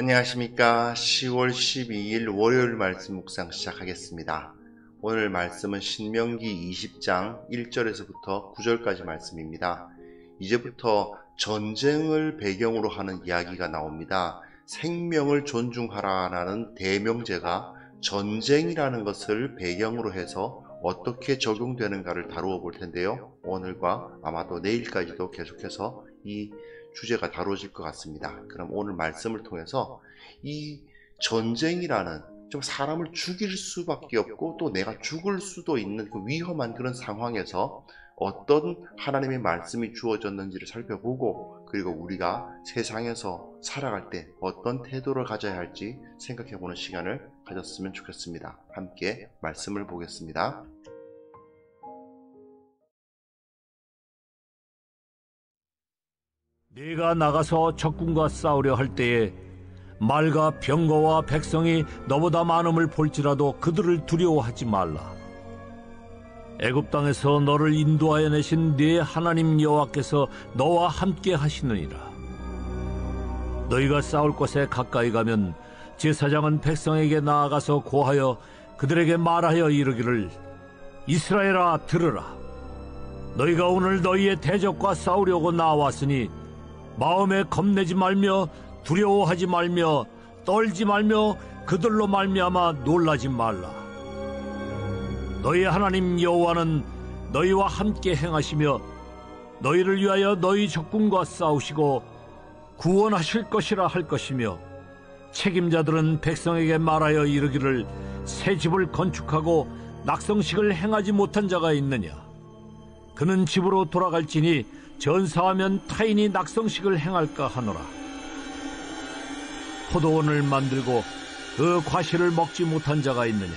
안녕하십니까. 10월 12일 월요일 말씀 묵상 시작하겠습니다. 오늘 말씀은 신명기 20장 1절에서부터 9절까지 말씀입니다. 이제부터 전쟁을 배경으로 하는 이야기가 나옵니다. 생명을 존중하라라는 대명제가 전쟁이라는 것을 배경으로 해서 어떻게 적용되는가를 다루어 볼 텐데요. 오늘과 아마도 내일까지도 계속해서 이 주제가 다뤄질 것 같습니다. 그럼 오늘 말씀을 통해서 이 전쟁이라는 좀 사람을 죽일 수밖에 없고 또 내가 죽을 수도 있는 그 위험한 그런 상황에서 어떤 하나님의 말씀이 주어졌는지를 살펴보고, 그리고 우리가 세상에서 살아갈 때 어떤 태도를 가져야 할지 생각해보는 시간을 가졌으면 좋겠습니다. 함께 말씀을 보겠습니다. 네가 나가서 적군과 싸우려 할 때에 말과 병거와 백성이 너보다 많음을 볼지라도 그들을 두려워하지 말라. 애굽 땅에서 너를 인도하여 내신 네 하나님 여호와께서 너와 함께 하시느니라. 너희가 싸울 곳에 가까이 가면 제사장은 백성에게 나아가서 고하여 그들에게 말하여 이르기를, 이스라엘아 들으라. 너희가 오늘 너희의 대적과 싸우려고 나왔으니 마음에 겁내지 말며 두려워하지 말며 떨지 말며 그들로 말미암아 놀라지 말라. 너희 하나님 여호와는 너희와 함께 행하시며 너희를 위하여 너희 적군과 싸우시고 구원하실 것이라 할 것이며, 책임자들은 백성에게 말하여 이르기를, 새 집을 건축하고 낙성식을 행하지 못한 자가 있느냐? 그는 집으로 돌아갈지니 전사하면 타인이 낙성식을 행할까 하노라. 포도원을 만들고 그 과실을 먹지 못한 자가 있느냐?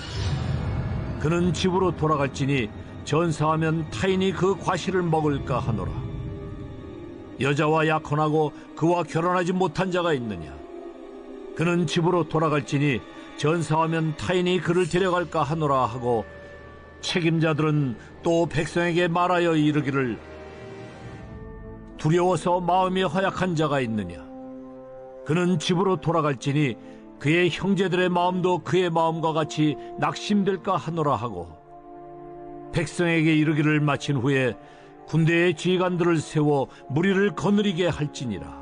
그는 집으로 돌아갈지니 전사하면 타인이 그 과실을 먹을까 하노라. 여자와 약혼하고 그와 결혼하지 못한 자가 있느냐? 그는 집으로 돌아갈지니 전사하면 타인이 그를 데려갈까 하노라 하고, 책임자들은 또 백성에게 말하여 이르기를, 두려워서 마음이 허약한 자가 있느냐? 그는 집으로 돌아갈지니 그의 형제들의 마음도 그의 마음과 같이 낙심될까 하노라 하고, 백성에게 이르기를 마친 후에 군대의 지휘관들을 세워 무리를 거느리게 할지니라.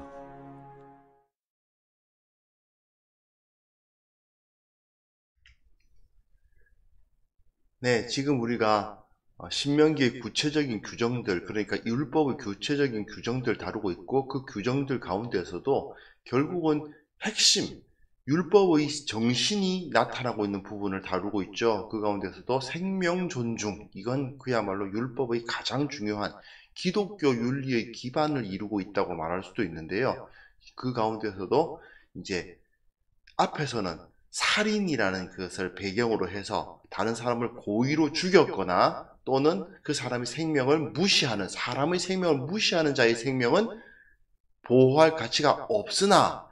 네, 지금 우리가 신명기의 구체적인 규정들, 그러니까 율법의 구체적인 규정들 다루고 있고, 그 규정들 가운데서도 결국은 핵심, 율법의 정신이 나타나고 있는 부분을 다루고 있죠. 그 가운데서도 생명 존중, 이건 그야말로 율법의 가장 중요한 기독교 윤리의 기반을 이루고 있다고 말할 수도 있는데요. 그 가운데서도 이제 앞에서는 살인이라는 것을 배경으로 해서 다른 사람을 고의로 죽였거나 또는 그 사람의 생명을 무시하는, 사람의 생명을 무시하는 자의 생명은 보호할 가치가 없으나,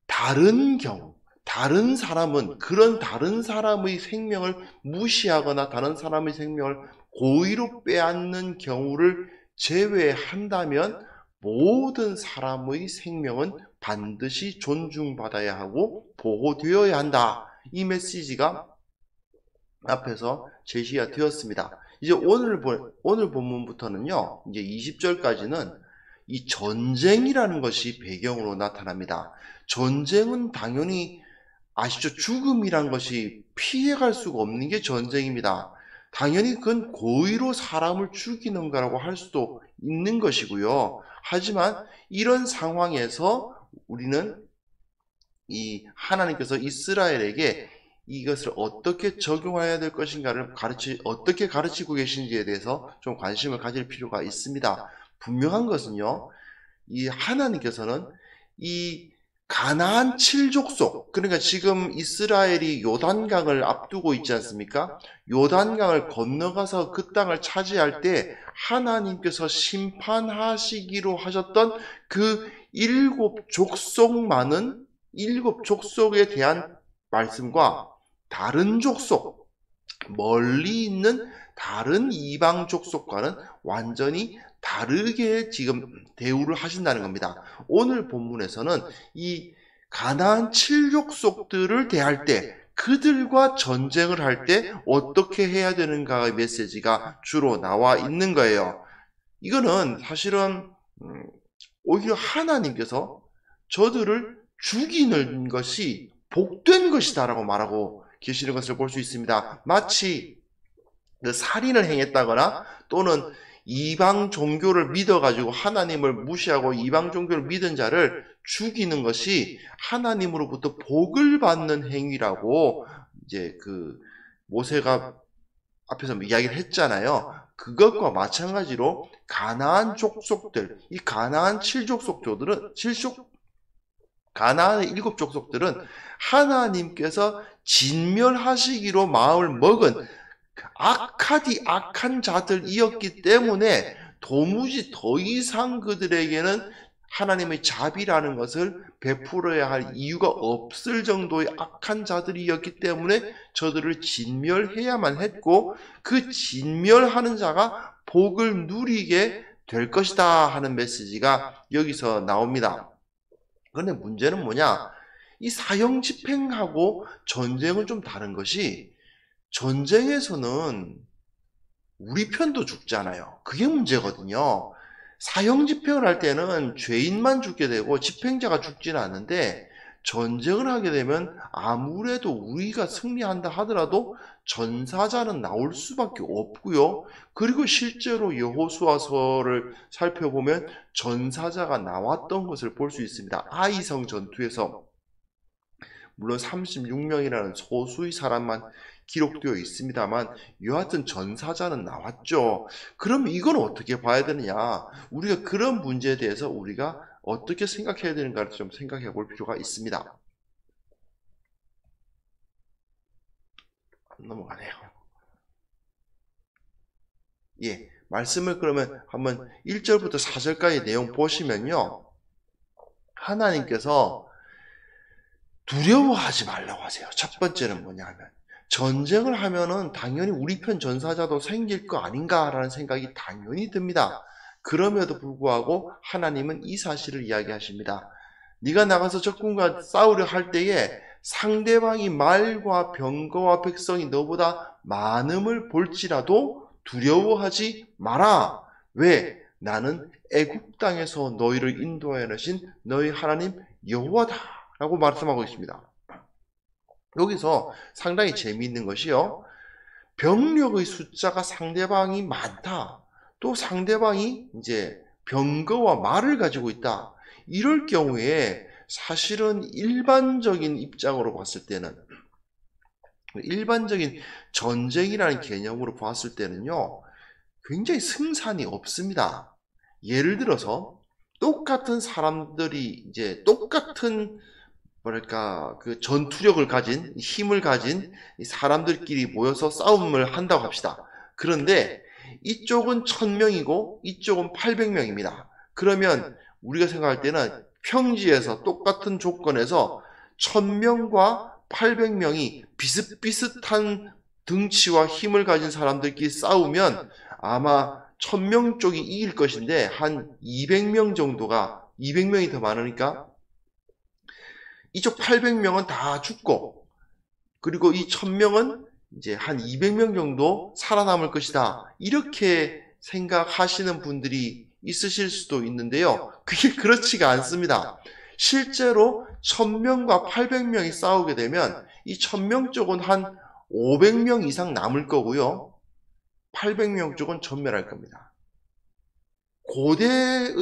다른 경우, 다른 사람은 그런 다른 사람의 생명을 무시하거나 다른 사람의 생명을 고의로 빼앗는 경우를 제외한다면 모든 사람의 생명은 반드시 존중받아야 하고 보호되어야 한다. 이 메시지가 앞에서 제시가 되었습니다. 이제 오늘 본문부터는요, 이제 20절까지는 이 전쟁이라는 것이 배경으로 나타납니다. 전쟁은 당연히 아시죠? 죽음이란 것이 피해갈 수가 없는 게 전쟁입니다. 당연히 그건 고의로 사람을 죽이는 거라고 할 수도 있는 것이고요. 하지만 이런 상황에서 우리는 이 하나님께서 이스라엘에게 이것을 어떻게 적용해야 될 것인가를 어떻게 가르치고 계신지에 대해서 좀 관심을 가질 필요가 있습니다. 분명한 것은요, 이 하나님께서는 이 가나안 7족속, 그러니까 지금 이스라엘이 요단강을 앞두고 있지 않습니까? 요단강을 건너가서 그 땅을 차지할 때 하나님께서 심판하시기로 하셨던 그 7족속만은 7족속에 대한 말씀과 다른 족속, 멀리 있는 다른 이방 족속과는 완전히 다르게 지금 대우를 하신다는 겁니다. 오늘 본문에서는 이 가나안 7족속들을 대할 때, 그들과 전쟁을 할 때 어떻게 해야 되는가의 메시지가 주로 나와 있는 거예요. 이거는 사실은 오히려 하나님께서 저들을 죽이는 것이 복된 것이다라고 말하고 계시는 것을 볼 수 있습니다. 마치 그 살인을 행했다거나 또는 이방 종교를 믿어가지고 하나님을 무시하고 이방 종교를 믿은 자를 죽이는 것이 하나님으로부터 복을 받는 행위라고 이제 그 모세가 앞에서 이야기를 했잖아요. 그것과 마찬가지로 가나안 족속들, 이 가나안 7족속들은 가나안의 7족속들은 하나님께서 진멸하시기로 마음을 먹은 악한 자들이었기 때문에 도무지 더 이상 그들에게는 하나님의 자비라는 것을 베풀어야 할 이유가 없을 정도의 악한 자들이었기 때문에 저들을 진멸해야만 했고, 그 진멸하는 자가 복을 누리게 될 것이다 하는 메시지가 여기서 나옵니다. 그런데 문제는 뭐냐? 이 사형 집행하고 전쟁은 좀 다른 것이, 전쟁에서는 우리 편도 죽잖아요. 그게 문제거든요. 사형 집행을 할 때는 죄인만 죽게 되고 집행자가 죽지는 않는데, 전쟁을 하게 되면 아무래도 우리가 승리한다 하더라도 전사자는 나올 수밖에 없고요. 그리고 실제로 여호수아서를 살펴보면 전사자가 나왔던 것을 볼 수 있습니다. 아이성 전투에서 물론 36명이라는 소수의 사람만 기록되어 있습니다만 여하튼 전사자는 나왔죠. 그럼 이건 어떻게 봐야 되느냐? 우리가 그런 문제에 대해서 우리가 어떻게 생각해야 되는가를 좀 생각해 볼 필요가 있습니다. 넘어가네요. 예, 말씀을 그러면 한번 1절부터 4절까지 내용 보시면요, 하나님께서 두려워하지 말라고 하세요. 첫 번째는 뭐냐면, 전쟁을 하면은 당연히 우리 편 전사자도 생길 거 아닌가라는 생각이 당연히 듭니다. 그럼에도 불구하고 하나님은 이 사실을 이야기하십니다. 네가 나가서 적군과 싸우려 할 때에 상대방이 말과 병거와 백성이 너보다 많음을 볼지라도 두려워하지 마라. 왜? 나는 애굽 땅에서 너희를 인도하여 내신 너희 하나님 여호와다 라고 말씀하고 있습니다. 여기서 상당히 재미있는 것이요, 병력의 숫자가 상대방이 많다, 또 상대방이 이제 병거와 말을 가지고 있다, 이럴 경우에 사실은 일반적인 입장으로 봤을 때는, 일반적인 전쟁이라는 개념으로 봤을 때는요, 굉장히 승산이 없습니다. 예를 들어서 똑같은 사람들이 이제 똑같은 그 전투력을 가진, 힘을 가진 사람들끼리 모여서 싸움을 한다고 합시다. 그런데 이쪽은 1000명이고 이쪽은 800명입니다. 그러면 우리가 생각할 때는 평지에서 똑같은 조건에서 1000명과 800명이 비슷비슷한 등치와 힘을 가진 사람들끼리 싸우면 아마 1000명 쪽이 이길 것인데, 한 200명 정도가, 200명이 더 많으니까 이쪽 800명은 다 죽고, 그리고 이 1000명은 이제 한 200명 정도 살아남을 것이다, 이렇게 생각하시는 분들이 있으실 수도 있는데요, 그게 그렇지가 않습니다. 실제로 1000명과 800명이 싸우게 되면 이 1000명 쪽은 한 500명 이상 남을 거고요, 800명 쪽은 전멸할 겁니다. 고대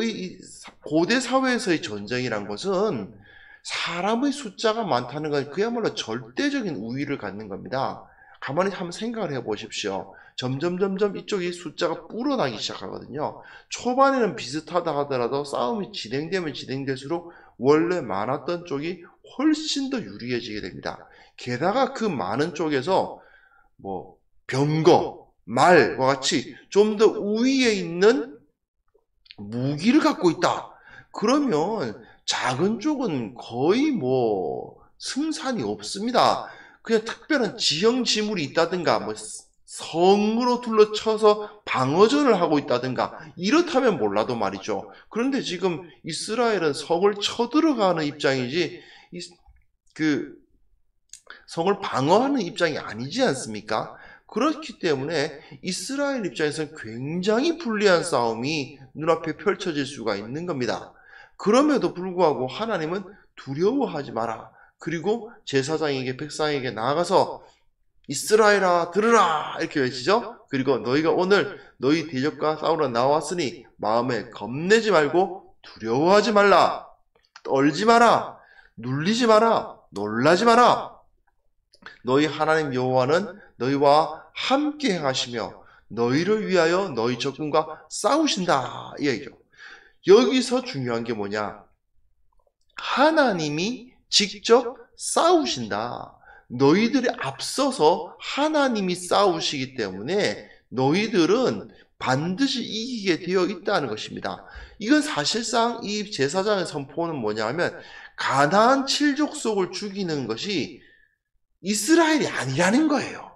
사회에서의 전쟁이란 것은 사람의 숫자가 많다는 건 그야말로 절대적인 우위를 갖는 겁니다. 가만히 한번 생각을 해보십시오. 점점 이쪽이 숫자가 불어나기 시작하거든요. 초반에는 비슷하다 하더라도 싸움이 진행되면 진행될수록 원래 많았던 쪽이 훨씬 더 유리해지게 됩니다. 게다가 그 많은 쪽에서 뭐 병거, 말과 같이 좀 더 우위에 있는 무기를 갖고 있다. 그러면 작은 쪽은 거의 뭐 승산이 없습니다. 그냥 특별한 지형지물이 있다든가, 뭐 성으로 둘러쳐서 방어전을 하고 있다든가, 이렇다면 몰라도 말이죠. 그런데 지금 이스라엘은 성을 쳐들어가는 입장이지, 그 성을 방어하는 입장이 아니지 않습니까? 그렇기 때문에 이스라엘 입장에서는 굉장히 불리한 싸움이 눈앞에 펼쳐질 수가 있는 겁니다. 그럼에도 불구하고 하나님은 두려워하지 마라. 그리고 제사장에게 백성에게 나아가서 이스라엘아 들으라 이렇게 외치죠. 그리고 너희가 오늘 너희 대적과 싸우러 나왔으니 마음에 겁내지 말고 두려워하지 말라. 떨지 마라. 눌리지 마라. 놀라지 마라. 너희 하나님 여호와는 너희와 함께 행하시며 너희를 위하여 너희 적군과 싸우신다 이 얘기죠. 여기서 중요한 게 뭐냐? 하나님이 직접 싸우신다. 너희들이 앞서서 하나님이 싸우시기 때문에 너희들은 반드시 이기게 되어 있다는 것입니다. 이건 사실상 이 제사장의 선포는 뭐냐면 가나안 7족속을 죽이는 것이 이스라엘이 아니라는 거예요.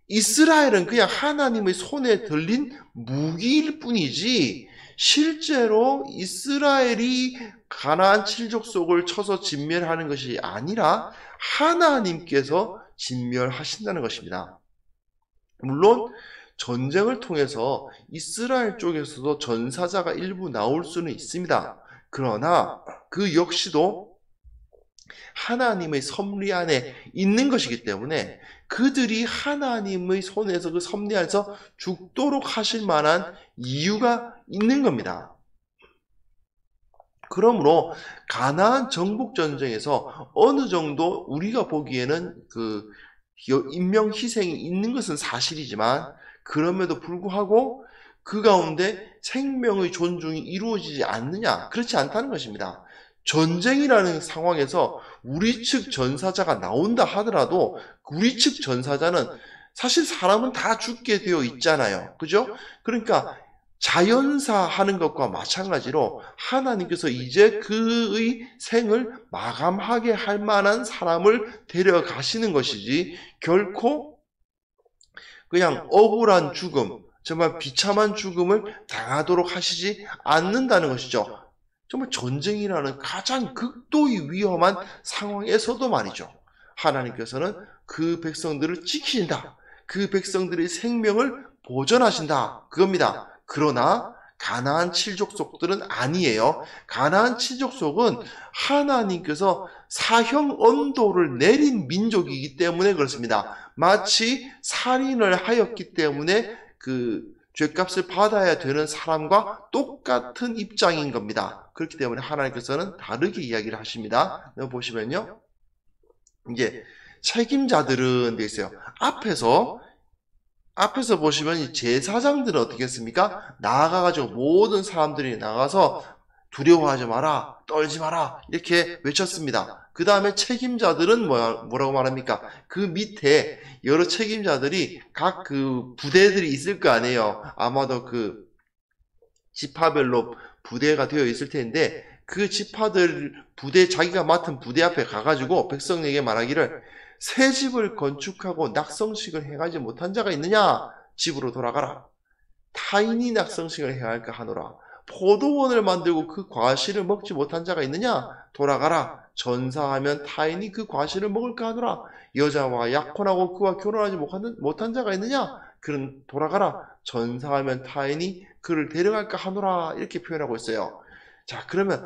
이스라엘은 그냥 하나님의 손에 들린 무기일 뿐이지 실제로 이스라엘이 가나안 7족속을 쳐서 진멸하는 것이 아니라 하나님께서 진멸하신다는 것입니다. 물론 전쟁을 통해서 이스라엘 쪽에서도 전사자가 일부 나올 수는 있습니다. 그러나 그 역시도 하나님의 섭리 안에 있는 것이기 때문에 그들이 하나님의 손에서 그 섭리 안에서 죽도록 하실 만한 이유가 있는 겁니다. 그러므로 가나안 정복 전쟁에서 어느 정도 우리가 보기에는 그 인명 희생이 있는 것은 사실이지만 그럼에도 불구하고 그 가운데 생명의 존중이 이루어지지 않느냐? 그렇지 않다는 것입니다. 전쟁이라는 상황에서 우리 측 전사자가 나온다 하더라도 우리 측 전사자는 사실 사람은 다 죽게 되어 있잖아요. 그죠? 그러니까 자연사 하는 것과 마찬가지로 하나님께서 이제 그의 생을 마감하게 할 만한 사람을 데려가시는 것이지 결코 그냥 억울한 죽음, 정말 비참한 죽음을 당하도록 하시지 않는다는 것이죠. 정말 전쟁이라는 가장 극도의 위험한 상황에서도 말이죠. 하나님께서는 그 백성들을 지키신다. 그 백성들의 생명을 보존하신다. 그겁니다. 그러나 가나안 7족속들은 아니에요. 가나안 7족속은 하나님께서 사형 언도를 내린 민족이기 때문에 그렇습니다. 마치 살인을 하였기 때문에 그 죄값을 받아야 되는 사람과 똑같은 입장인 겁니다. 그렇기 때문에 하나님께서는 다르게 이야기를 하십니다. 보시면요. 이제 책임자들은 되어 있어요. 앞에서 보시면 이 제사장들은 어떻게 했습니까? 나아가가지고 모든 사람들이 나가서 두려워하지 마라, 떨지 마라 이렇게 외쳤습니다. 그 다음에 책임자들은 뭐라고 말합니까? 그 밑에 여러 책임자들이 각 그 부대들이 있을 거 아니에요. 아마도 그 지파별로 부대가 되어 있을 텐데 그 지파들 부대 자기가 맡은 부대 앞에 가가지고 백성에게 말하기를 새 집을 건축하고 낙성식을 행하지 못한 자가 있느냐? 집으로 돌아가라. 타인이 낙성식을 행할까 하노라. 포도원을 만들고 그 과실을 먹지 못한 자가 있느냐? 돌아가라. 전사하면 타인이 그 과실을 먹을까 하노라. 여자와 약혼하고 그와 결혼하지 못한 자가 있느냐? 그는 돌아가라. 전사하면 타인이 그를 데려갈까 하노라. 이렇게 표현하고 있어요. 자, 그러면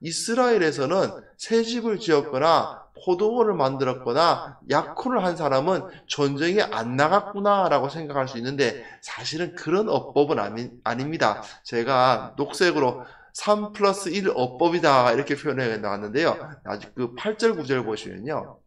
이스라엘에서는 새 집을 지었거나 포도원을 만들었거나 약혼을 한 사람은 전쟁에 안 나갔구나 라고 생각할 수 있는데 사실은 그런 어법은 아닙니다. 제가 녹색으로 3+1 어법이다 이렇게 표현해 나왔는데요. 아직 그 8절 9절 보시면요.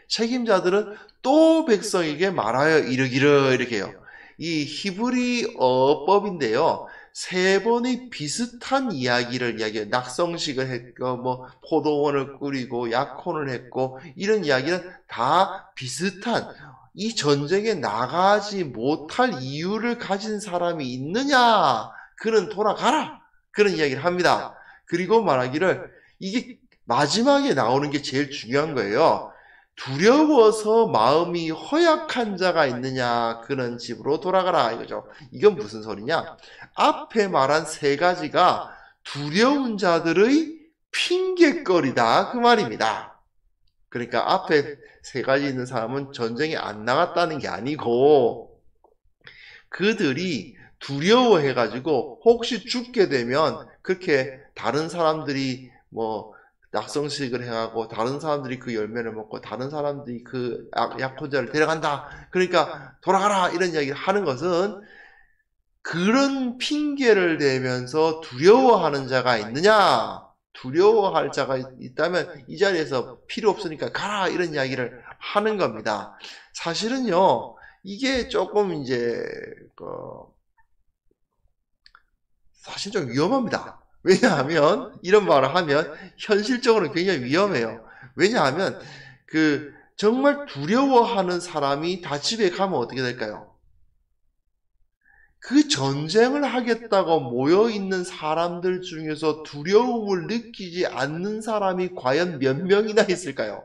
책임자들은 또 백성에게 말하여 이르기를 이렇게 해요. 이 히브리 어법인데요. 세 번의 비슷한 이야기를 이야기해요. 낙성식을 했고, 포도원을 꾸리고, 약혼을 했고, 이런 이야기는 다 비슷한, 이 전쟁에 나가지 못할 이유를 가진 사람이 있느냐? 그는 돌아가라! 그런 이야기를 합니다. 그리고 말하기를, 이게 마지막에 나오는 게 제일 중요한 거예요. 두려워서 마음이 허약한 자가 있느냐? 그는 집으로 돌아가라. 이거죠. 이건 무슨 소리냐? 앞에 말한 세 가지가 두려운 자들의 핑계거리다 그 말입니다. 그러니까 앞에 세 가지 있는 사람은 전쟁에 안 나갔다는 게 아니고 그들이 두려워해가지고 혹시 죽게 되면 그렇게 다른 사람들이 뭐 낙성식을 해가고 다른 사람들이 그 열매를 먹고 다른 사람들이 그 약혼자를 데려간다. 그러니까 돌아가라 이런 이야기를 하는 것은 그런 핑계를 대면서 두려워하는 자가 있느냐? 두려워할 자가 있다면 이 자리에서 필요 없으니까 가라 이런 이야기를 하는 겁니다. 사실은요, 이게 조금 이제 사실 좀 위험합니다. 왜냐하면 이런 말을 하면 현실적으로 굉장히 위험해요. 왜냐하면 정말 두려워하는 사람이 다 집에 가면 어떻게 될까요? 그 전쟁을 하겠다고 모여있는 사람들 중에서 두려움을 느끼지 않는 사람이 과연 몇 명이나 있을까요?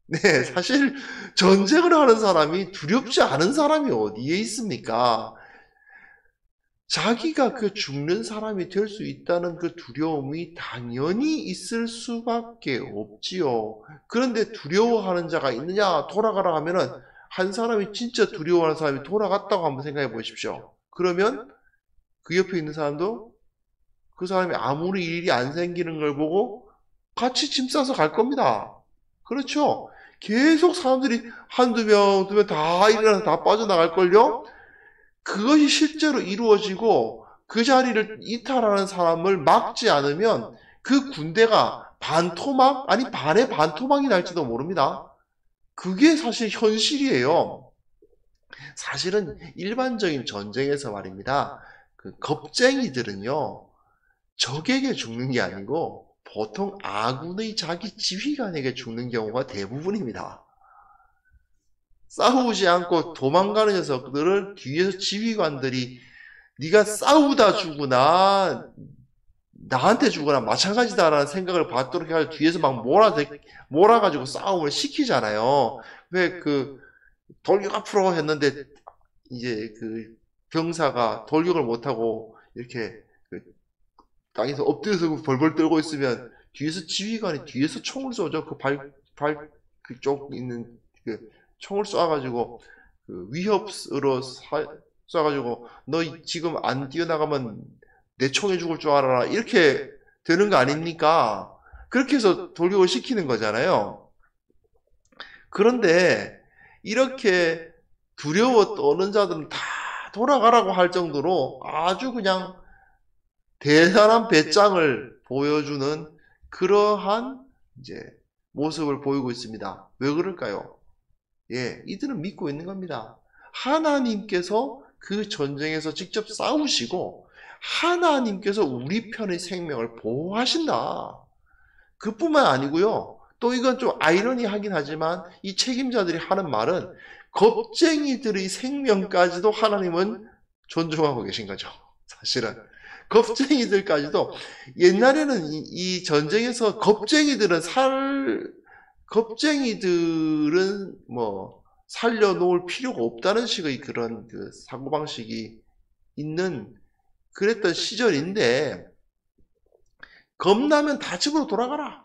네, 사실 전쟁을 하는 사람이 두렵지 않은 사람이 어디에 있습니까? 자기가 그 죽는 사람이 될 수 있다는 그 두려움이 당연히 있을 수밖에 없지요. 그런데 두려워하는 자가 있느냐? 돌아가라 하면은 한 사람이 진짜 두려워하는 사람이 돌아갔다고 한번 생각해 보십시오. 그러면 그 옆에 있는 사람도 그 사람이 아무리 일이 안 생기는 걸 보고 같이 짐 싸서 갈 겁니다. 그렇죠? 계속 사람들이 한두 명, 두 명 다 일어나서 다 빠져나갈걸요? 그것이 실제로 이루어지고 그 자리를 이탈하는 사람을 막지 않으면 그 군대가 반토막, 아니 반의 반토막이 날지도 모릅니다. 그게 사실 현실이에요. 사실은 일반적인 전쟁에서 말입니다. 그 겁쟁이들은요, 적에게 죽는 게 아니고 보통 아군의 자기 지휘관에게 죽는 경우가 대부분입니다. 싸우지 않고 도망가는 녀석들을 뒤에서 지휘관들이 네가 싸우다 죽으나 나한테 죽으나 마찬가지다라는 생각을 받도록 해가지고 뒤에서 막 몰아가지고 싸움을 시키잖아요. 왜 돌격 앞으로 했는데 이제 그 병사가 돌격을 못하고 이렇게 땅에서 엎드려서 벌벌 떨고 있으면 뒤에서 지휘관이 뒤에서 총을 쏘죠. 그쪽 있는 총을 쏴가지고 위협으로 쏴가지고 너 지금 안 뛰어나가면 내 총에 죽을 줄 알아라 이렇게 되는 거 아닙니까? 그렇게 해서 돌격을 시키는 거잖아요. 그런데 이렇게 두려워 떠는 자들은 다 돌아가라고 할 정도로 아주 그냥 대단한 배짱을 보여주는 그러한 이제 모습을 보이고 있습니다. 왜 그럴까요? 예, 이들은 믿고 있는 겁니다. 하나님께서 그 전쟁에서 직접 싸우시고 하나님께서 우리 편의 생명을 보호하신다. 그뿐만 아니고요. 또 이건 좀 아이러니하긴 하지만 이 책임자들이 하는 말은 겁쟁이들의 생명까지도 하나님은 존중하고 계신 거죠. 사실은. 겁쟁이들까지도 옛날에는 이 전쟁에서 겁쟁이들은 뭐 살려놓을 필요가 없다는 식의 그런 사고방식이 있는 그랬던 시절인데 겁나면 다 집으로 돌아가라.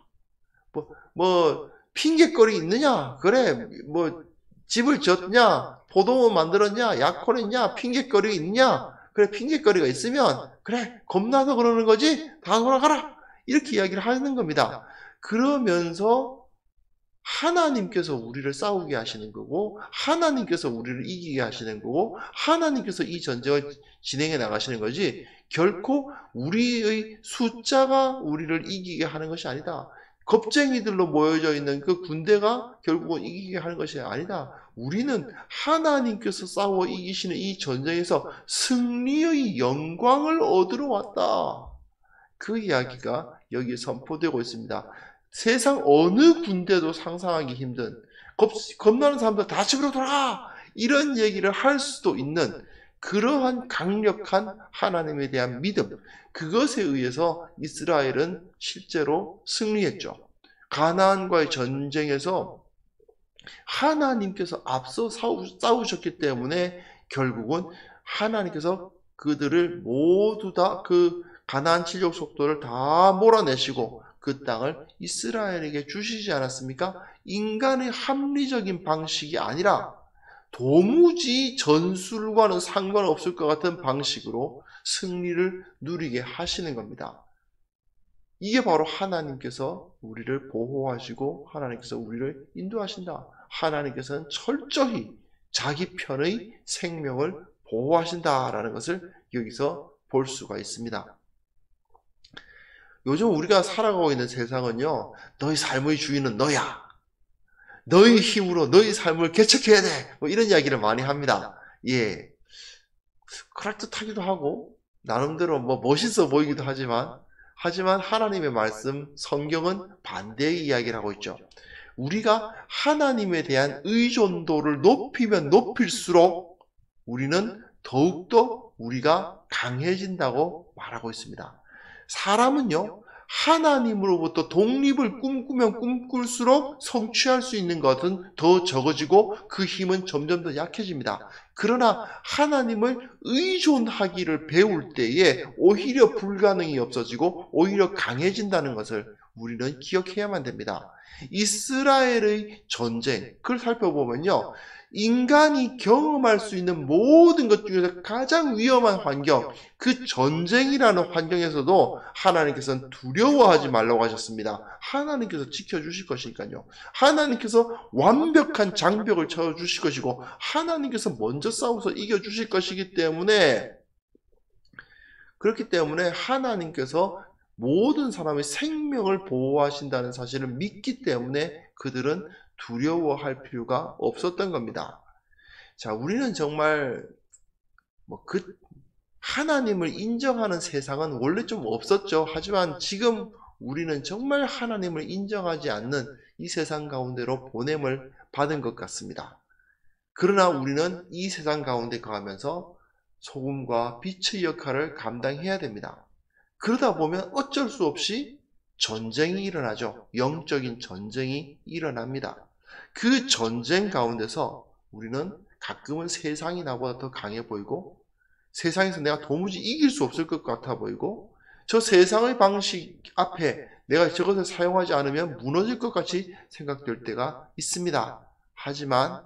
뭐 핑계거리 있느냐? 그래 뭐 집을 졌냐? 포도원 만들었냐? 약혼했냐? 핑계거리 있냐? 그래 핑계거리가 있으면 그래 겁나서 그러는 거지? 다 돌아가라. 이렇게 이야기를 하는 겁니다. 그러면서 하나님께서 우리를 싸우게 하시는 거고 하나님께서 우리를 이기게 하시는 거고 하나님께서 이 전쟁을 진행해 나가시는 거지 결코 우리의 숫자가 우리를 이기게 하는 것이 아니다. 겁쟁이들로 모여져 있는 그 군대가 결국은 이기게 하는 것이 아니다. 우리는 하나님께서 싸워 이기시는 이 전쟁에서 승리의 영광을 얻으러 왔다. 그 이야기가 여기에 선포되고 있습니다. 세상 어느 군대도 상상하기 힘든 겁나는 사람들 다 집으로 돌아가! 이런 얘기를 할 수도 있는 그러한 강력한 하나님에 대한 믿음, 그것에 의해서 이스라엘은 실제로 승리했죠. 가나안과의 전쟁에서 하나님께서 앞서 싸우셨기 때문에 결국은 하나님께서 그들을 모두 다 가나안 칠족 속도를 다 몰아내시고 그 땅을 이스라엘에게 주시지 않았습니까? 인간의 합리적인 방식이 아니라 도무지 전술과는 상관없을 것 같은 방식으로 승리를 누리게 하시는 겁니다. 이게 바로 하나님께서 우리를 보호하시고 하나님께서 우리를 인도하신다. 하나님께서는 철저히 자기 편의 생명을 보호하신다라는 것을 여기서 볼 수가 있습니다. 요즘 우리가 살아가고 있는 세상은요, 너희 삶의 주인은 너야. 너희 힘으로 너희 삶을 개척해야 돼. 뭐 이런 이야기를 많이 합니다. 예. 그럴듯하기도 하고, 나름대로 뭐 멋있어 보이기도 하지만 하나님의 말씀, 성경은 반대의 이야기를 하고 있죠. 우리가 하나님에 대한 의존도를 높이면 높일수록 우리는 더욱더 우리가 강해진다고 말하고 있습니다. 사람은요, 하나님으로부터 독립을 꿈꾸면 꿈꿀수록 성취할 수 있는 것은 더 적어지고 그 힘은 점점 더 약해집니다. 그러나 하나님을 의존하기를 배울 때에 오히려 불가능이 없어지고 오히려 강해진다는 것을 우리는 기억해야만 됩니다. 이스라엘의 전쟁, 그걸 살펴보면요, 인간이 경험할 수 있는 모든 것 중에서 가장 위험한 환경, 그 전쟁이라는 환경에서도 하나님께서는 두려워하지 말라고 하셨습니다. 하나님께서 지켜주실 것이니까요. 하나님께서 완벽한 장벽을 쳐주실 것이고 하나님께서 먼저 싸워서 이겨주실 것이기 때문에, 그렇기 때문에 하나님께서 모든 사람의 생명을 보호하신다는 사실을 믿기 때문에 그들은 두려워할 필요가 없었던 겁니다. 자, 우리는 정말 하나님을 인정하는 세상은 원래 좀 없었죠. 하지만 지금 우리는 정말 하나님을 인정하지 않는 이 세상 가운데로 보냄을 받은 것 같습니다. 그러나 우리는 이 세상 가운데 거하면서 소금과 빛의 역할을 감당해야 됩니다. 그러다 보면 어쩔 수 없이 전쟁이 일어나죠. 영적인 전쟁이 일어납니다. 그 전쟁 가운데서 우리는 가끔은 세상이 나보다 더 강해 보이고 세상에서 내가 도무지 이길 수 없을 것 같아 보이고 저 세상의 방식 앞에 내가 저것을 사용하지 않으면 무너질 것 같이 생각될 때가 있습니다. 하지만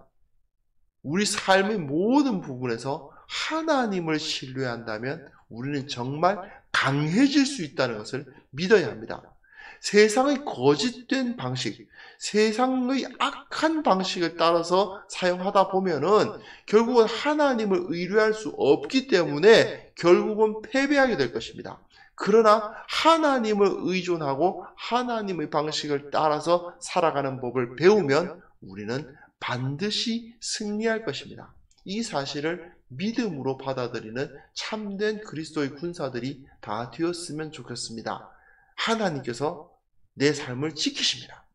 우리 삶의 모든 부분에서 하나님을 신뢰한다면 우리는 정말 강해질 수 있다는 것을 믿어야 합니다. 세상의 거짓된 방식, 세상의 악한 방식을 따라서 사용하다 보면은 결국은 하나님을 의뢰할 수 없기 때문에 결국은 패배하게 될 것입니다. 그러나 하나님을 의존하고 하나님의 방식을 따라서 살아가는 법을 배우면 우리는 반드시 승리할 것입니다. 이 사실을 믿음으로 받아들이는 참된 그리스도의 군사들이 다 되었으면 좋겠습니다. 하나님께서 내 삶을 지키십니다.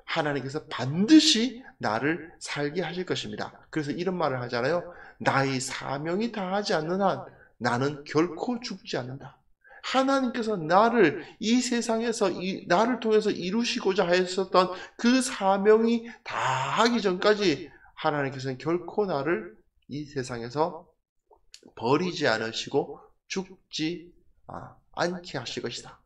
하나님께서 반드시 나를 살게 하실 것입니다. 그래서 이런 말을 하잖아요. 나의 사명이 다하지 않는 한 나는 결코 죽지 않는다. 하나님께서 나를 이 세상에서 나를 통해서 이루시고자 하셨던 그 사명이 다하기 전까지 하나님께서는 결코 나를 이 세상에서 버리지 않으시고 죽지 않게 하실 것이다.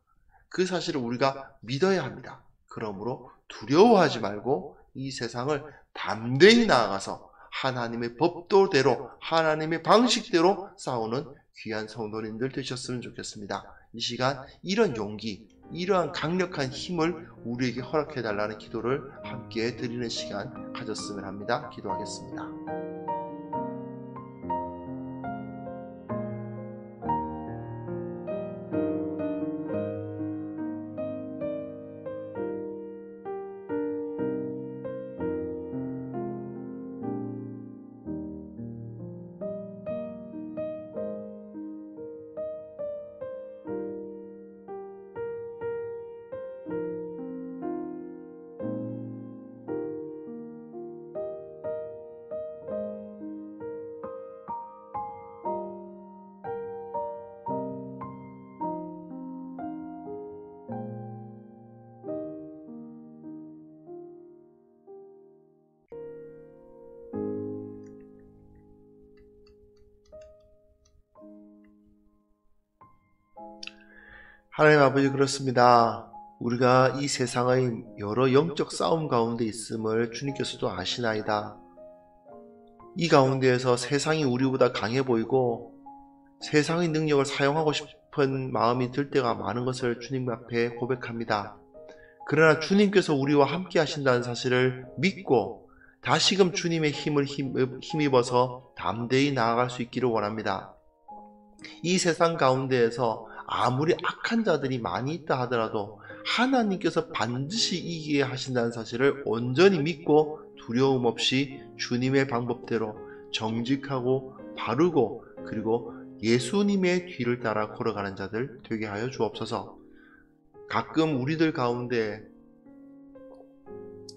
그 사실을 우리가 믿어야 합니다. 그러므로 두려워하지 말고 이 세상을 담대히 나아가서 하나님의 법도대로 하나님의 방식대로 싸우는 귀한 성도님들 되셨으면 좋겠습니다. 이 시간 이런 용기, 이러한 강력한 힘을 우리에게 허락해달라는 기도를 함께 드리는 시간 가졌으면 합니다. 기도하겠습니다. 하나님 아버지, 그렇습니다. 우리가 이 세상의 여러 영적 싸움 가운데 있음을 주님께서도 아시나이다. 이 가운데에서 세상이 우리보다 강해 보이고 세상의 능력을 사용하고 싶은 마음이 들 때가 많은 것을 주님 앞에 고백합니다. 그러나 주님께서 우리와 함께 하신다는 사실을 믿고 다시금 주님의 힘을 힘입어서 담대히 나아갈 수 있기를 원합니다. 이 세상 가운데에서 아무리 악한 자들이 많이 있다 하더라도 하나님께서 반드시 이기게 하신다는 사실을 온전히 믿고 두려움 없이 주님의 방법대로 정직하고 바르고 그리고 예수님의 뒤를 따라 걸어가는 자들 되게 하여 주옵소서. 가끔 우리들 가운데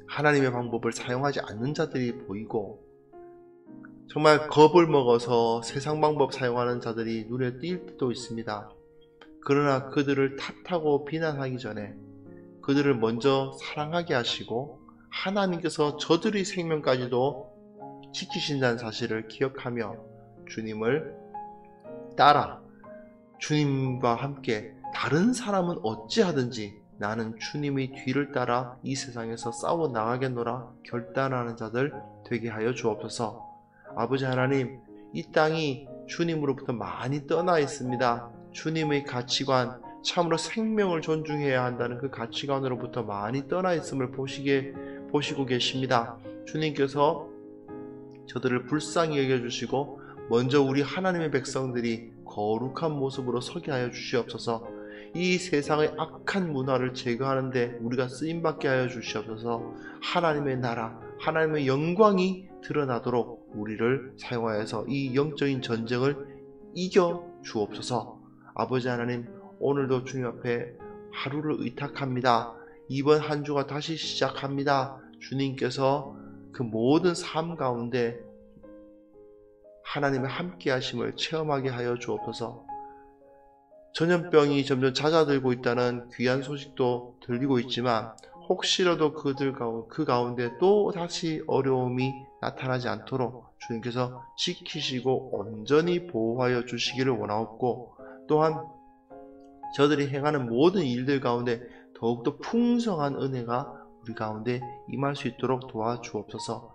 하나님의 방법을 사용하지 않는 자들이 보이고 정말 겁을 먹어서 세상 방법 사용하는 자들이 눈에 띌 때도 있습니다. 그러나 그들을 탓하고 비난하기 전에 그들을 먼저 사랑하게 하시고 하나님께서 저들의 생명까지도 지키신다는 사실을 기억하며 주님을 따라 주님과 함께 다른 사람은 어찌하든지 나는 주님의 뒤를 따라 이 세상에서 싸워 나가겠노라 결단하는 자들 되게 하여 주옵소서. 아버지 하나님, 이 땅이 주님으로부터 많이 떠나 있습니다. 주님의 가치관, 참으로 생명을 존중해야 한다는 그 가치관으로부터 많이 떠나 있음을 보시고 계십니다. 주님께서 저들을 불쌍히 여겨주시고 먼저 우리 하나님의 백성들이 거룩한 모습으로 서게 하여 주시옵소서. 이 세상의 악한 문화를 제거하는데 우리가 쓰임받게 하여 주시옵소서. 하나님의 나라, 하나님의 영광이 드러나도록 우리를 사용하여서 이 영적인 전쟁을 이겨 주옵소서. 아버지 하나님, 오늘도 주님 앞에 하루를 의탁합니다. 이번 한 주가 다시 시작합니다. 주님께서 그 모든 삶 가운데 하나님의 함께 하심을 체험하게 하여 주옵소서. 전염병이 점점 잦아들고 있다는 귀한 소식도 들리고 있지만 혹시라도 그 가운데 또 다시 어려움이 나타나지 않도록 주님께서 지키시고 온전히 보호하여 주시기를 원하옵고, 또한 저들이 행하는 모든 일들 가운데 더욱더 풍성한 은혜가 우리 가운데 임할 수 있도록 도와주옵소서.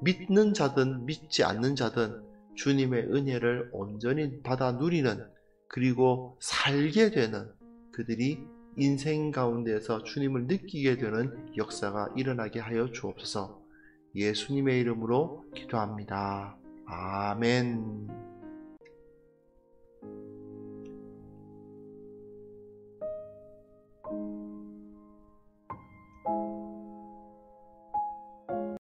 믿는 자든 믿지 않는 자든 주님의 은혜를 온전히 받아 누리는, 그리고 살게 되는 그들이 인생 가운데에서 주님을 느끼게 되는 역사가 일어나게 하여 주옵소서. 예수님의 이름으로 기도합니다. 아멘.